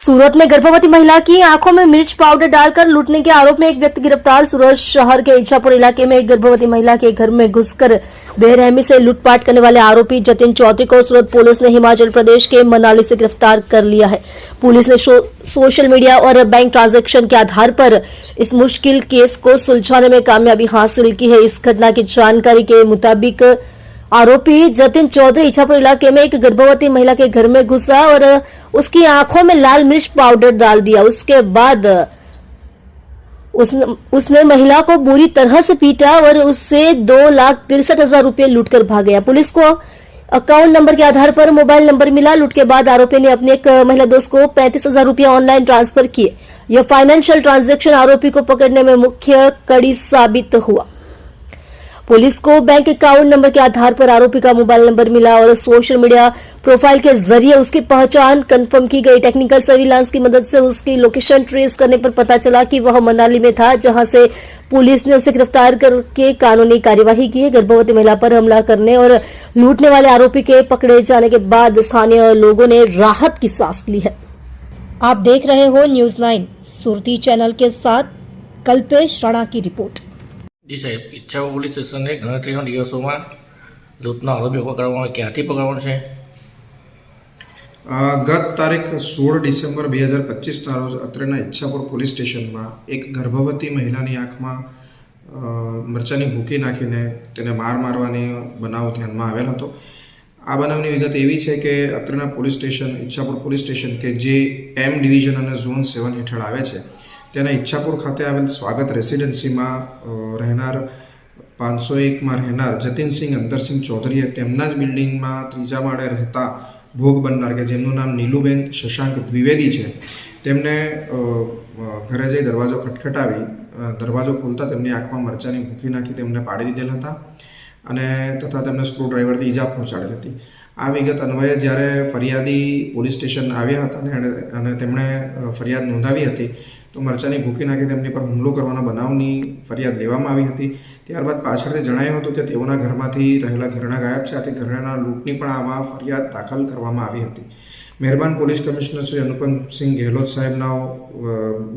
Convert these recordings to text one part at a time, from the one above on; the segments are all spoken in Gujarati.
सूरत में गर्भवती महिला की आंखों में मिर्च पाउडर डालकर लूटने के आरोप में एक व्यक्ति गिरफ्तार। सूरत शहर के इच्छापुर इलाके में एक गर्भवती महिला के घर में घुसकर बेरहमी से लूटपाट करने वाले आरोपी जतिन चौधरी को सूरत पुलिस ने हिमाचल प्रदेश के मनाली से गिरफ्तार कर लिया है। पुलिस ने सोशल मीडिया और बैंक ट्रांजैक्शन के आधार पर इस मुश्किल केस को सुलझाने में कामयाबी हासिल की है। इस घटना की जानकारी के मुताबिक आरोपी जतिन चौधरी इच्छापुर इलाके में एक गर्भवती महिला के घर में घुसा और उसकी आंखों में लाल मिर्च पाउडर डाल दिया। उसके बाद उसने महिला को बुरी तरह से पीटा और उससे 2,63,000 रुपए लूटकर भाग गया। पुलिस को अकाउंट नंबर के आधार पर मोबाइल नंबर मिला। लूट के बाद आरोपी ने अपने एक महिला दोस्त को 35,000 रुपए ऑनलाइन ट्रांसफर किए। यह फाइनेंशियल ट्रांजैक्शन आरोपी को पकड़ने में मुख्य कड़ी साबित हुआ। पुलिस को बैंक अकाउंट नंबर के आधार पर आरोपी का मोबाइल नंबर मिला और सोशल मीडिया प्रोफाइल के जरिए उसकी पहचान कंफर्म की गई। टेक्निकल सर्विलांस की मदद से उसकी लोकेशन ट्रेस करने पर पता चला कि वह मनाली में था, जहां से पुलिस ने उसे गिरफ्तार करके कानूनी कार्यवाही की है। गर्भवती महिला पर हमला करने और लूटने वाले आरोपी के पकड़े जाने के बाद स्थानीय लोगों ने राहत की सांस ली है। आप देख रहे हो न्यूज 9 सुरती चैनल के साथ कल्पेश राणा की रिपोर्ट। जी साहेब, इच्छापुर પોલીસ સ્ટેશનને ગણતરીના દિવસોમાં લૂંટનો આરોપી પકડવામાં ક્યાંથી પકડવાનો છે? ગત તારીખ 16 ડિસેમ્બર 2025ના રોજ અત્રેના ઈચ્છાપુર પોલીસ સ્ટેશનમાં એક ગર્ભવતી મહિલાની આંખમાં મરચાની ભૂકી નાખીને તેને મારવાની બનાવ ધ્યાનમાં આવેલ હતો। આ બનાવની વિગત એવી છે કે અત્રેના police station Ichhapur police station કે જે એમ ડિવિઝન અને ઝોન 7 હેઠળ આવે છે તેના ઈચ્છાપુર ખાતે આવેલ સ્વાગત રેસિડેન્સીમાં રહેનાર 501માં રહેનાર જતિનસિંહ અંતરસિંહ ચૌધરીએ તેમના જ બિલ્ડિંગમાં ત્રીજા માળે રહેતા ભોગ બનનાર કે જેમનું નામ નીલુબેન શશાંક દ્વિવેદી છે તેમને ઘરે જઈ દરવાજો ખટખટાવી દરવાજો ખોલતા તેમની આંખમાં મરચાની ભૂકી નાખી તેમને પાડી દીધેલ હતા અને તથા તેમને સ્ક્રૂ ડ્રાઈવરથી ઈજા પહોંચાડેલ હતી। આ વિગત અન્વયે જ્યારે ફરિયાદી પોલીસ સ્ટેશન આવ્યા હતા અને તેમણે ફરિયાદ નોંધાવી હતી તો મરચાની ભૂકી નાખી તેમની પર હુમલો કરવાના બનાવની ફરિયાદ લેવામાં આવી હતી। ત્યારબાદ પાછળથી જણાયું હતું કે તેઓના ઘરમાંથી રહેલા ઘરેણાં ગાયબ છે, આથી ઘરેણાં લૂંટની પણ આમાં ફરિયાદ દાખલ કરવામાં આવી હતી। મહેરબાન પોલીસ કમિશનર શ્રી અનુપમસિંહ ગેહલોત સાહેબના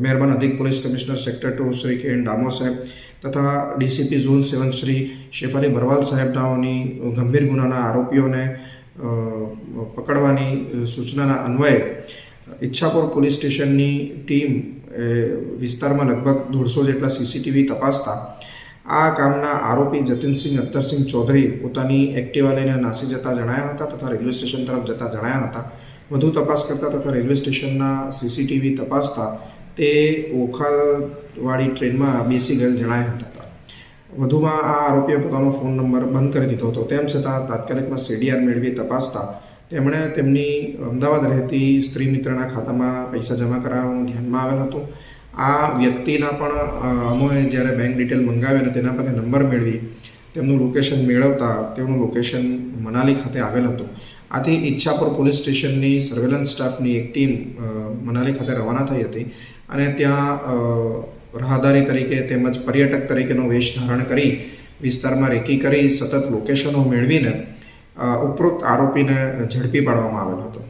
મહેરબાન અધિક પોલીસ કમિશનર સેક્ટર 2 શ્રી કે એન ડામોર સાહેબ તથા ડીસીપી ઝોન 7 શ્રી શેફાલી બરવાલ સાહેબનાઓની ગંભીર ગુનાના આરોપીઓને પકડવાની સૂચનાના અન્વયે ઈચ્છાપુર પોલીસ સ્ટેશનની ટીમ વિસ્તારમાં લગભગ 150 જેટલા સીસીટીવી તપાસતા આ કામના આરોપી જતિનસિંહ અંતરસિંહ ચૌધરી પોતાની એક્ટિવા લઈને નાસી જતા જણાયા હતા તથા રેલવે સ્ટેશન તરફ જતા જણાયા હતા। વધુ તપાસ કરતા તથા રેલવે સ્ટેશનના સીસીટીવી તપાસતા તે ઓખાવાળી ટ્રેનમાં બેસી ગયેલ જણાયા હતા। વધુમાં આ આરોપીએ પોતાનો ફોન નંબર બંધ કરી દીધો હતો। તેમ છતાં તાત્કાલિકમાં સીડીઆર મેળવી તપાસતા તેમણે તેમની અમદાવાદ રહેતી સ્ત્રી મિત્રના ખાતામાં પૈસા જમા કરાવવાનું ધ્યાનમાં આવેલ હતું। આ વ્યક્તિના પણ અમોએ જ્યારે બેંક ડિટેલ મંગાવી અને તેના પરથી નંબર મેળવી તેમનું લોકેશન મેળવતા તેઓનું લોકેશન મનાલી ખાતે આવેલ હતું। આથી ઈચ્છાપુર પોલીસ સ્ટેશનની સર્વેલન્સ સ્ટાફની એક ટીમ મનાલી ખાતે રવાના થઈ હતી અને ત્યાં રાહદારી તરીકે તેમજ પર્યટક તરીકેનો વેશ ધારણ કરી વિસ્તારમાં રેકી કરી સતત લોકેશનો મેળવીને ઉપરોક્ત આરોપીને ઝડપી પાડવામાં આવેલો હતો।